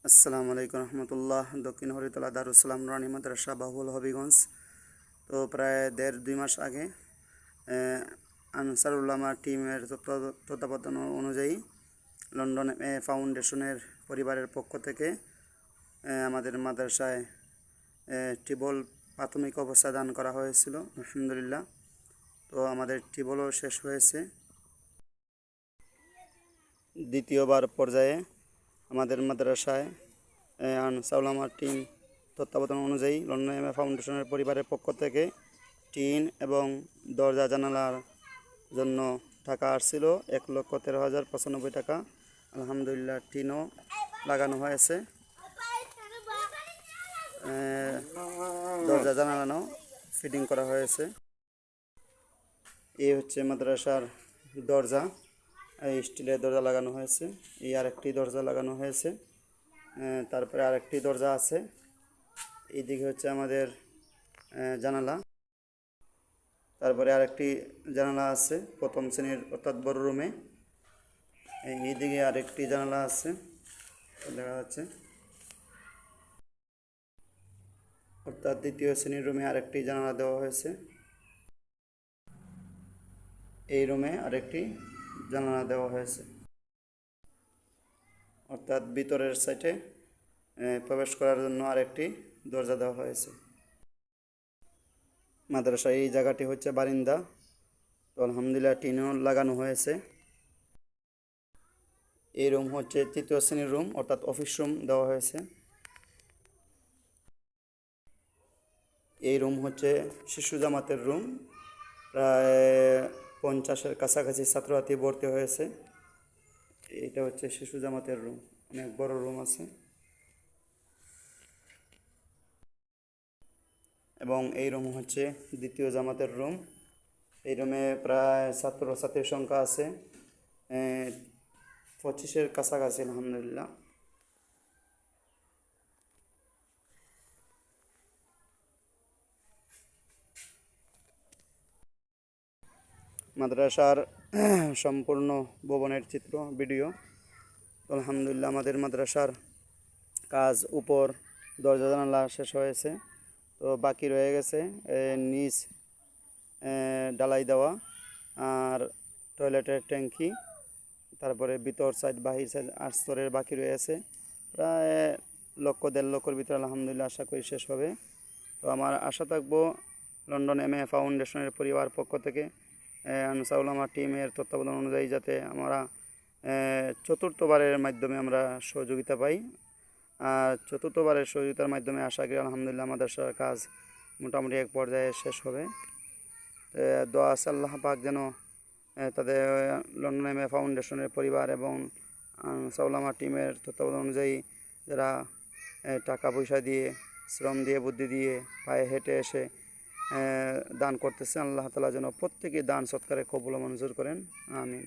আসসালামু আলাইকুম রহমতুল্লাহ। দক্ষিণ হরিতলা দারুসালাম নুরানি মাদ্রাসা বাহুল হবিগঞ্জ। তো প্রায় 1.5-2 মাস আগে আনসারুল্লামা টিমের তত্ত্বাবধান অনুযায়ী লন্ডন ফাউন্ডেশনের পরিবারের পক্ষ থেকে আমাদের মাদ্রাসায় টিবল প্রাথমিক অবস্থা দান করা হয়েছিল। আলহামদুলিল্লাহ, তো আমাদের টিবলও শেষ হয়েছে। দ্বিতীয়বার পর্যায়ে আমাদের মাদ্রাসায় আনসারুল্লামা টিম তত্ত্বাবধান অনুযায়ী লন্ডন ফাউন্ডেশনের পরিবারের পক্ষ থেকে টিন এবং দরজা জানালার জন্য টাকা আসছিল 1,13,095 টাকা। আলহামদুলিল্লাহ, টিনও লাগানো হয়েছে, দরজা জানালানো ফিটিং করা হয়েছে। এই হচ্ছে মাদ্রাসার দরজা, এই স্টিলের দরজা লাগানো হয়েছে। এই আরেকটি দরজা লাগানো হয়েছে, তারপরে আরেকটি দরজা আছে। এইদিকে হচ্ছে আমাদের জানালা, তারপরে আরেকটি জানালা আছে প্রথম শ্রেণীর অর্থাৎ বড় রুমে। এইদিকে আরেকটি জানালা আছে, দেখা যাচ্ছে, অর্থাৎ দ্বিতীয় শ্রেণীর রুমে আরেকটি জানালা দেওয়া হয়েছে। এই রুমে আরেকটি জানালা দেওয়া হয়েছে, অর্থাৎ ভিতরের সাইডে প্রবেশ করার জন্য আরেকটি দরজা দেওয়া হয়েছে। মাদ্রাসা এই জায়গাটি হচ্ছে বারিন্দা, তো আলহামদুলিল্লাহ টিনও লাগানো হয়েছে। এই রুম হচ্ছে তৃতীয় শ্রেণীর রুম, অর্থাৎ অফিস রুম দেওয়া হয়েছে। এই রুম হচ্ছে শিশু জামাতের রুম, প্রায় 50-এর কাছাকাছি ছাত্রছাত্রী ভর্তি হয়েছে। এটা হচ্ছে শিশু জামাতের রুম, অনেক বড় রুম আছে। এবং এই রুম হচ্ছে দ্বিতীয় জামাতের রুম। এই রুমে প্রায় ছাত্রছাত্রীর সংখ্যা আছে 25-এর কাছাকাছি। আলহামদুলিল্লাহ, মাদ্রাসার সম্পূর্ণ ভবনের চিত্র ভিডিও। আলহামদুলিল্লাহ, আমাদের মাদ্রাসার কাজ উপর দরজা জানালা শেষ হয়েছে, তো বাকি রয়ে গেছে নিচ ঢালাই দেওয়া আর টয়লেটের ট্যাঙ্কি, তারপরে ভিতর সাইড বাহির সাইড 8 স্তরের বাকি রয়েছে। প্রায় 1,00,000-1.5 লক্ষের ভিতরে আলহামদুলিল্লাহ আশা করি শেষ হবে। তো আমার আশা থাকবো লন্ডন ফাউন্ডেশনের পরিবার পক্ষ থেকে আনসারুল্লামা টিমের তত্ত্বাবধান অনুযায়ী যাতে আমরা চতুর্থবারের মাধ্যমে আমরা সহযোগিতা পাই। আর চতুর্থবারের সহযোগিতার মাধ্যমে আশা করি আলহামদুলিল্লাহ আমাদের কাজ মোটামুটি এক পর্যায়ে শেষ হবে। দোয়া আছে আল্লাহ পাক যেন তাদের লন্ডন ফাউন্ডেশনের পরিবার এবং আনসারুল্লামা টিমের তত্ত্বাবধান অনুযায়ী যারা টাকা পয়সা দিয়ে, শ্রম দিয়ে, বুদ্ধি দিয়ে, পায়ে হেঁটে এসে দান করতেছে, আল্লাহ তাআলা যেন প্রত্যেকে দান সৎকারে কবুল মঞ্জুর করেন। আমিন।